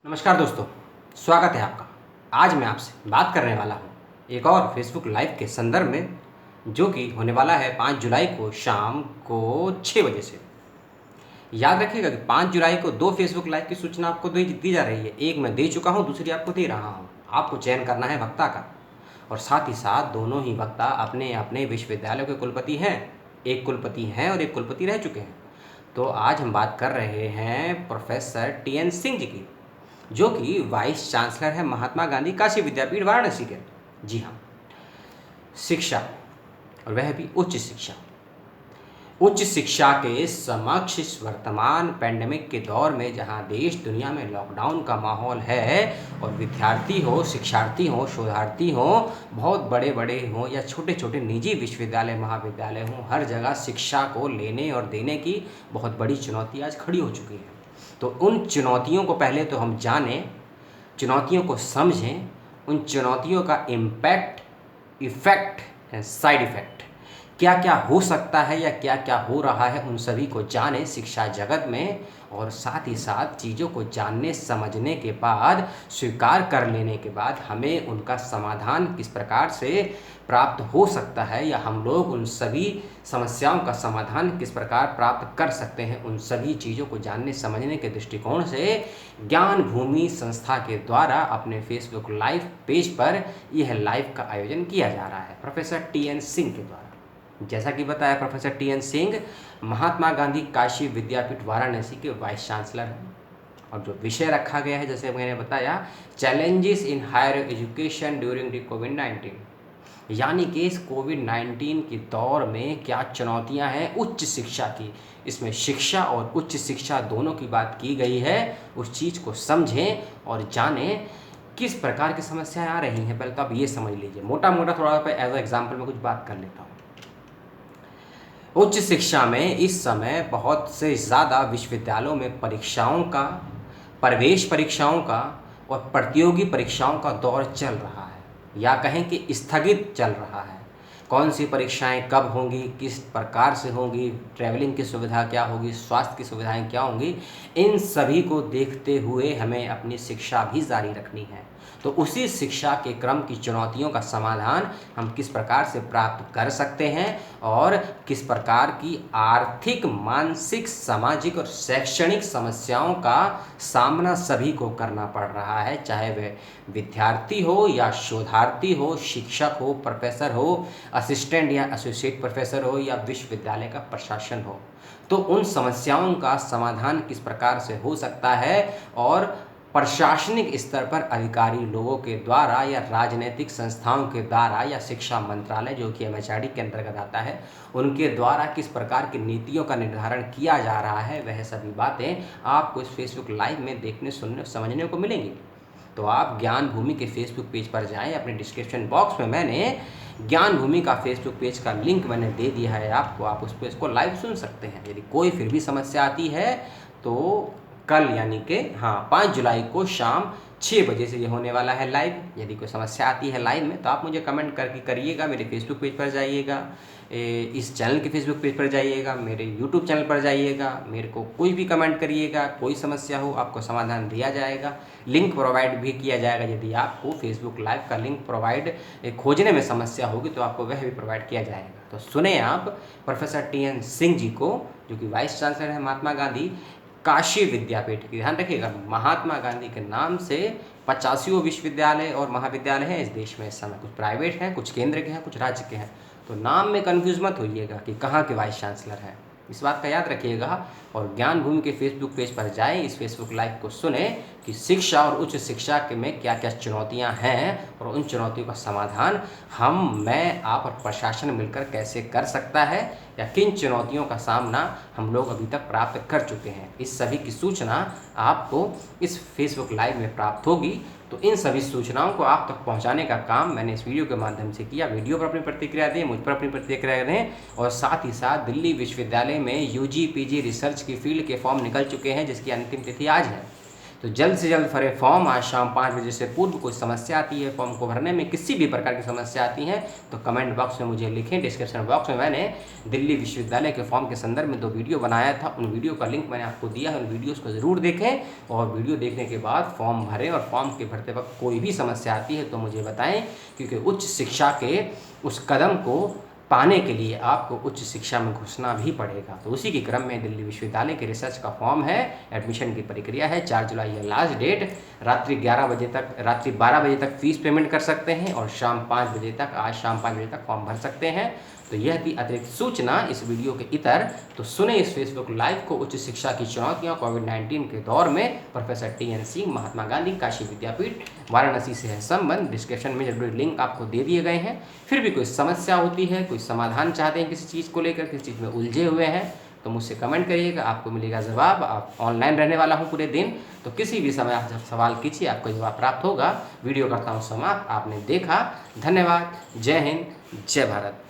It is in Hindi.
नमस्कार दोस्तों, स्वागत है आपका। आज मैं आपसे बात करने वाला हूँ एक और फेसबुक लाइव के संदर्भ में, जो कि होने वाला है 5 जुलाई को शाम को 6 बजे से। याद रखिएगा कि 5 जुलाई को 2 फेसबुक लाइव की सूचना आपको दी जा रही है। एक मैं दे चुका हूँ, दूसरी आपको दे रहा हूँ। आपको चयन करना है वक्ता का, और साथ ही साथ दोनों ही वक्ता अपने अपने विश्वविद्यालयों के कुलपति हैं। एक कुलपति हैं और एक कुलपति रह चुके हैं। तो आज हम बात कर रहे हैं प्रोफेसर टी.एन. सिंह जी की, जो कि वाइस चांसलर है महात्मा गांधी काशी विद्यापीठ वाराणसी के। जी हाँ, शिक्षा, और वह भी उच्च शिक्षा। उच्च शिक्षा के समक्ष इस वर्तमान पैंडेमिक के दौर में, जहां देश दुनिया में लॉकडाउन का माहौल है और विद्यार्थी हो, शिक्षार्थी हो, शोधार्थी हो, बहुत बड़े बड़े हों या छोटे छोटे निजी विश्वविद्यालय महाविद्यालय हों, हर जगह शिक्षा को लेने और देने की बहुत बड़ी चुनौती आज खड़ी हो चुकी है। तो उन चुनौतियों को पहले तो हम जानें, चुनौतियों को समझें, उन चुनौतियों का impact, effect and side effect क्या क्या हो सकता है या क्या क्या हो रहा है, उन सभी को जानें शिक्षा जगत में। और साथ ही साथ चीज़ों को जानने समझने के बाद, स्वीकार कर लेने के बाद, हमें उनका समाधान किस प्रकार से प्राप्त हो सकता है, या हम लोग उन सभी समस्याओं का समाधान किस प्रकार प्राप्त कर सकते हैं, उन सभी चीज़ों को जानने समझने के दृष्टिकोण से ज्ञान भूमि संस्था के द्वारा अपने फेसबुक लाइव पेज पर यह लाइव का आयोजन किया जा रहा है प्रोफेसर टी.एन. सिंह के द्वारा। जैसा कि बताया, प्रोफेसर टी.एन. सिंह महात्मा गांधी काशी विद्यापीठ वाराणसी के वाइस चांसलर हैं। और जो विषय रखा गया है, जैसे मैंने बताया, challenges in higher education during the कोविड-19, यानी कि इस कोविड-19 के दौर में क्या चुनौतियां हैं उच्च शिक्षा की। इसमें शिक्षा और उच्च शिक्षा दोनों की बात की गई है। उस चीज़ को समझें और जानें किस प्रकार की समस्याएं आ रही हैं। पहले तो आप ये समझ लीजिए, मोटा मोटा थोड़ा सा एज एग्जाम्पल में कुछ बात कर लेता हूँ। उच्च शिक्षा में इस समय बहुत से ज़्यादा विश्वविद्यालयों में परीक्षाओं का, प्रवेश परीक्षाओं का और प्रतियोगी परीक्षाओं का दौर चल रहा है, या कहें कि स्थगित चल रहा है। कौन सी परीक्षाएं कब होंगी, किस प्रकार से होंगी, ट्रैवलिंग की सुविधा क्या होगी, स्वास्थ्य की सुविधाएं क्या होंगी, इन सभी को देखते हुए हमें अपनी शिक्षा भी जारी रखनी है। तो उसी शिक्षा के क्रम की चुनौतियों का समाधान हम किस प्रकार से प्राप्त कर सकते हैं, और किस प्रकार की आर्थिक, मानसिक, सामाजिक और शैक्षणिक समस्याओं का सामना सभी को करना पड़ रहा है, चाहे वह विद्यार्थी हो या शोधार्थी हो, शिक्षक हो, प्रोफेसर हो, असिस्टेंट या एसोसिएट प्रोफेसर हो, या विश्वविद्यालय का प्रशासन हो। तो उन समस्याओं का समाधान किस प्रकार से हो सकता है, और प्रशासनिक स्तर पर अधिकारी लोगों के द्वारा या राजनीतिक संस्थाओं के द्वारा या शिक्षा मंत्रालय, जो कि एमएचआरडी के अंतर्गत आता है, उनके द्वारा किस प्रकार की नीतियों का निर्धारण किया जा रहा है, वह सभी बातें आपको इस फेसबुक लाइव में देखने, सुनने, समझने को मिलेंगी। तो आप ज्ञान भूमि के फेसबुक पेज पर जाएं। अपने डिस्क्रिप्शन बॉक्स में मैंने ज्ञान भूमि का फेसबुक पेज का लिंक मैंने दे दिया है आपको, आप उस पेज को लाइव सुन सकते हैं। यदि कोई फिर भी समस्या आती है तो कल, यानी कि 5 जुलाई को शाम 6 बजे से ये होने वाला है लाइव। यदि कोई समस्या आती है लाइव में तो आप मुझे कमेंट करके करिएगा। मेरे फेसबुक पेज पर जाइएगा, इस चैनल के फेसबुक पेज पर जाइएगा, मेरे यूट्यूब चैनल पर जाइएगा, मेरे को कोई भी कमेंट करिएगा। कोई समस्या हो, आपको समाधान दिया जाएगा, लिंक प्रोवाइड भी किया जाएगा। यदि आपको फेसबुक लाइव का लिंक प्रोवाइड खोजने में समस्या होगी तो आपको वह भी प्रोवाइड किया जाएगा। तो सुने आप प्रोफेसर टी.एन. सिंह जी को, जो कि वाइस चांसलर है महात्मा गांधी काशी विद्यापीठ की। ध्यान रखिएगा, महात्मा गांधी के नाम से 85 विश्वविद्यालय और महाविद्यालय हैं इस देश में इस समय। कुछ प्राइवेट हैं, कुछ केंद्र के हैं, कुछ राज्य के हैं। तो नाम में कन्फ्यूज मत होइएगा कि कहाँ के वाइस चांसलर हैं, इस बात का याद रखिएगा। और ज्ञान भूमि के फेसबुक पेज पर जाएं, इस फेसबुक लाइव को सुने कि शिक्षा और उच्च शिक्षा के में क्या क्या चुनौतियां हैं, और उन चुनौतियों का समाधान मैं, आप और प्रशासन मिलकर कैसे कर सकता है, या किन चुनौतियों का सामना हम लोग अभी तक प्राप्त कर चुके हैं। इस सभी की सूचना आपको इस फेसबुक लाइव में प्राप्त होगी। तो इन सभी सूचनाओं को आप तक पहुंचाने का काम मैंने इस वीडियो के माध्यम से किया। वीडियो पर अपनी प्रतिक्रिया दें, मुझ पर अपनी प्रतिक्रिया दें, और साथ ही साथ दिल्ली विश्वविद्यालय में यूजी पीजी रिसर्च की फील्ड के फॉर्म निकल चुके हैं, जिसकी अंतिम तिथि आज है। तो जल्द से जल्द भरें फॉर्म। आज शाम 5 बजे से पूर्व कोई समस्या आती है फॉर्म को भरने में, किसी भी प्रकार की समस्या आती है तो कमेंट बॉक्स में मुझे लिखें। डिस्क्रिप्शन बॉक्स में मैंने दिल्ली विश्वविद्यालय के फॉर्म के संदर्भ में 2 वीडियो बनाया था, उन वीडियो का लिंक मैंने आपको दिया है, उन वीडियोज़ को ज़रूर देखें और वीडियो देखने के बाद फॉर्म भरें। और फॉर्म के भरते वक्त कोई भी समस्या आती है तो मुझे बताएं, क्योंकि उच्च शिक्षा के उस कदम को पाने के लिए आपको उच्च शिक्षा में घुसना भी पड़ेगा। तो उसी के क्रम में दिल्ली विश्वविद्यालय के रिसर्च का फॉर्म है, एडमिशन की प्रक्रिया है। 4 जुलाई है लास्ट डेट। रात्रि 12 बजे तक फीस पेमेंट कर सकते हैं और शाम 5 बजे तक, आज शाम 5 बजे तक फॉर्म भर सकते हैं। तो यह थी अतिरिक्त सूचना इस वीडियो के इतर। तो सुने इस फेसबुक लाइव को, उच्च शिक्षा की चुनौतियां कोविड-19 के दौर में। प्रोफेसर TN सिंह, महात्मा गांधी काशी विद्यापीठ वाराणसी से है संबंध। डिस्क्रिप्शन में जरूरी लिंक आपको दे दिए गए हैं। फिर भी कोई समस्या होती है, कोई समाधान चाहते हैं किसी चीज़ को लेकर, किसी चीज़ में उलझे हुए हैं तो मुझसे कमेंट करिएगा, आपको मिलेगा जवाब। आप ऑनलाइन रहने वाला हूँ पूरे दिन, तो किसी भी समय आप जब सवाल कीजिए आपको जवाब प्राप्त होगा। वीडियो करता हूँ समाप्त। आपने देखा, धन्यवाद। जय हिंद, जय भारत।